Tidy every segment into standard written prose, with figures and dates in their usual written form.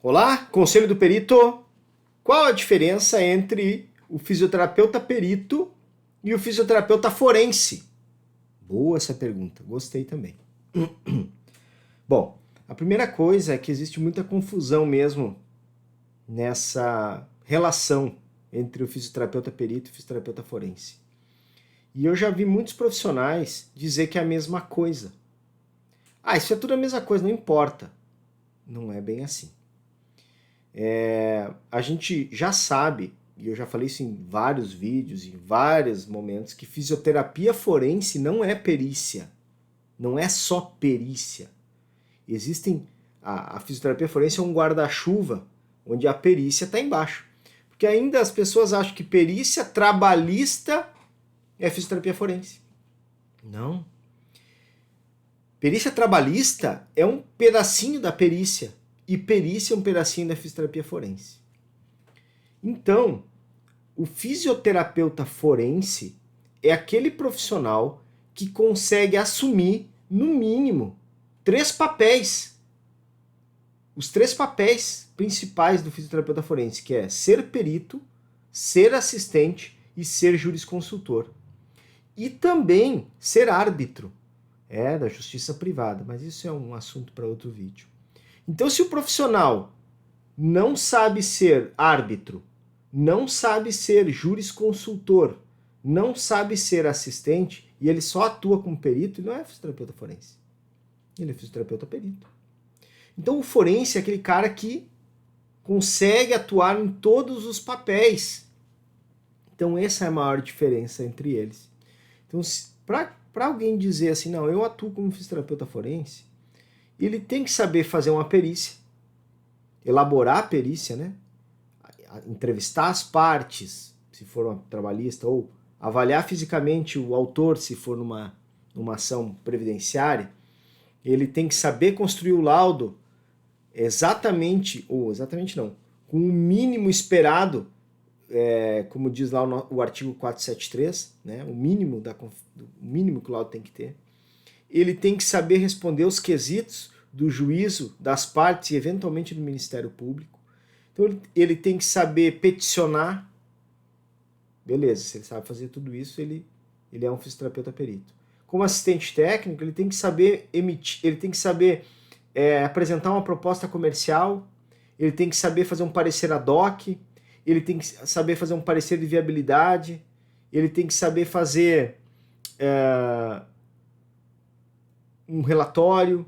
Olá, Conselho do Perito. Qual a diferença entre o fisioterapeuta perito e o fisioterapeuta forense? Boa essa pergunta, gostei também. Bom, a primeira coisa é que existe muita confusão mesmo nessa relação entre o fisioterapeuta perito e o fisioterapeuta forense. E eu já vi muitos profissionais dizer que é a mesma coisa. Ah, isso é tudo a mesma coisa, não importa. Não é bem assim. A gente já sabe, e eu já falei isso em vários vídeos, em vários momentos, que fisioterapia forense não é perícia. Não é só perícia. A fisioterapia forense é um guarda-chuva, onde a perícia está embaixo. Porque ainda as pessoas acham que perícia trabalhista é fisioterapia forense. Não. Perícia trabalhista é um pedacinho da perícia. E perícia é um pedacinho da fisioterapia forense. Então, o fisioterapeuta forense é aquele profissional que consegue assumir, no mínimo, 3 papéis. Os 3 papéis principais do fisioterapeuta forense, que é ser perito, ser assistente e ser jurisconsultor. E também ser árbitro da justiça privada, mas isso é um assunto para outro vídeo. Então, se o profissional não sabe ser árbitro, não sabe ser jurisconsultor, não sabe ser assistente, e ele só atua como perito, ele não é fisioterapeuta forense. Ele é fisioterapeuta perito. Então, o forense é aquele cara que consegue atuar em todos os papéis. Então, essa é a maior diferença entre eles. Então, para alguém dizer assim, não, eu atuo como fisioterapeuta forense, ele tem que saber fazer uma perícia, elaborar a perícia, né? Entrevistar as partes, se for uma trabalhista, ou avaliar fisicamente o autor, se for numa ação previdenciária. Ele tem que saber construir o laudo exatamente não, com o mínimo esperado, como diz lá o artigo 473, né? o mínimo que o laudo tem que ter. Ele tem que saber responder os quesitos do juízo das partes e eventualmente do Ministério Público. Então ele tem que saber peticionar. Beleza, se ele sabe fazer tudo isso, ele é um fisioterapeuta perito. Como assistente técnico, ele tem que saber emitir, ele tem que saber apresentar uma proposta comercial, ele tem que saber fazer um parecer ad hoc, ele tem que saber fazer um parecer de viabilidade, ele tem que saber fazer um relatório,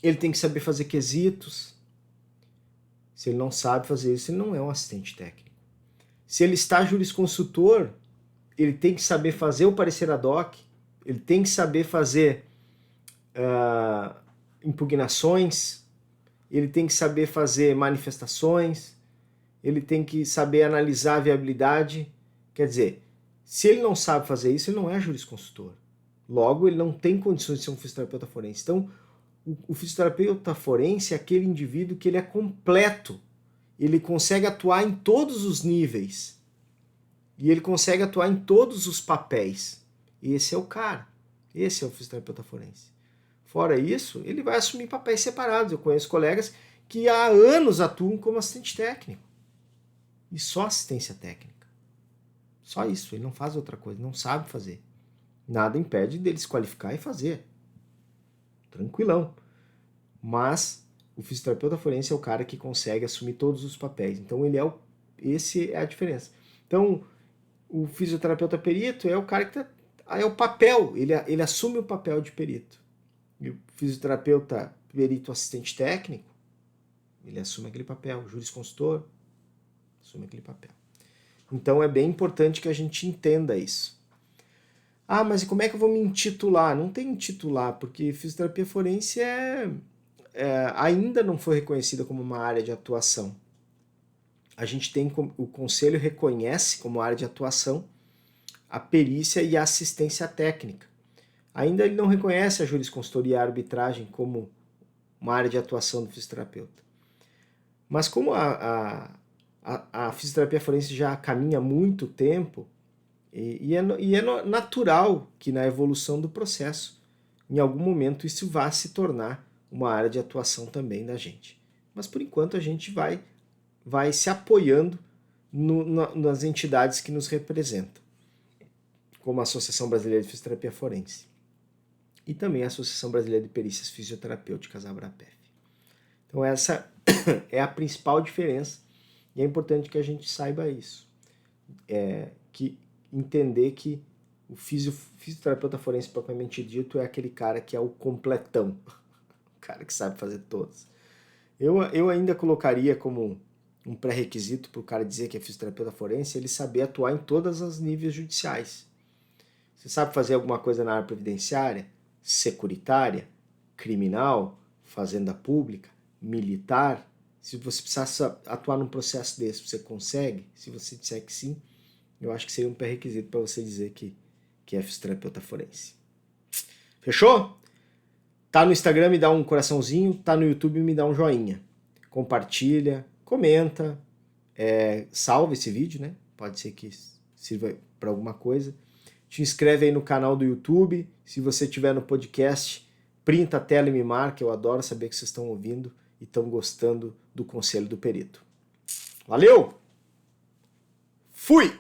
ele tem que saber fazer quesitos. Se ele não sabe fazer isso, ele não é um assistente técnico. Se ele está jurisconsultor, ele tem que saber fazer o parecer ad hoc, ele tem que saber fazer impugnações, ele tem que saber fazer manifestações, ele tem que saber analisar a viabilidade. Quer dizer, se ele não sabe fazer isso, ele não é jurisconsultor. Logo, ele não tem condições de ser um fisioterapeuta forense. Então, o fisioterapeuta forense é aquele indivíduo que ele é completo. Ele consegue atuar em todos os níveis. E ele consegue atuar em todos os papéis. Esse é o cara. Esse é o fisioterapeuta forense. Fora isso, ele vai assumir papéis separados. Eu conheço colegas que há anos atuam como assistente técnico. E só assistência técnica. Só isso. Ele não faz outra coisa. Não sabe fazer. Nada impede dele se qualificar e fazer. Tranquilão. Mas o fisioterapeuta forense é o cara que consegue assumir todos os papéis. Então esse é a diferença. Então o fisioterapeuta perito é o cara que é o papel, ele assume o papel de perito. E o fisioterapeuta perito assistente técnico, ele assume aquele papel. O jurisconsultor assume aquele papel. Então é bem importante que a gente entenda isso. Ah, mas como é que eu vou me intitular? Não tem intitular, porque fisioterapia forense ainda não foi reconhecida como uma área de atuação. A gente tem, o Conselho reconhece como área de atuação a perícia e a assistência técnica. Ainda ele não reconhece a jurisconsultoria e a arbitragem como uma área de atuação do fisioterapeuta. Mas como a fisioterapia forense já caminha há muito tempo, e é natural que na evolução do processo, em algum momento, isso vá se tornar uma área de atuação também da gente. Mas por enquanto a gente vai se apoiando nas entidades que nos representam, como a Associação Brasileira de Fisioterapia Forense e também a Associação Brasileira de Perícias Fisioterapêuticas, a ABRAPEF. Então essa é a principal diferença e é importante que a gente saiba isso. Entender que o fisioterapeuta forense propriamente dito é aquele cara que é o completão, o cara que sabe fazer todas. Eu ainda colocaria como um pré-requisito para o cara dizer que é fisioterapeuta forense, ele saber atuar em todos os níveis judiciais. Você sabe fazer alguma coisa na área previdenciária, securitária, criminal, fazenda pública, militar? Se você precisar atuar num processo desse, você consegue? Se você disser que sim, eu acho que seria um pré-requisito para você dizer que é fisioterapeuta forense. Fechou? Tá no Instagram, me dá um coraçãozinho. Tá no YouTube, me dá um joinha. Compartilha, comenta, salva esse vídeo, né? Pode ser que sirva para alguma coisa. Te inscreve aí no canal do YouTube. Se você estiver no podcast, printa a tela e me marca. Eu adoro saber que vocês estão ouvindo e estão gostando do Conselho do Perito. Valeu! Fui!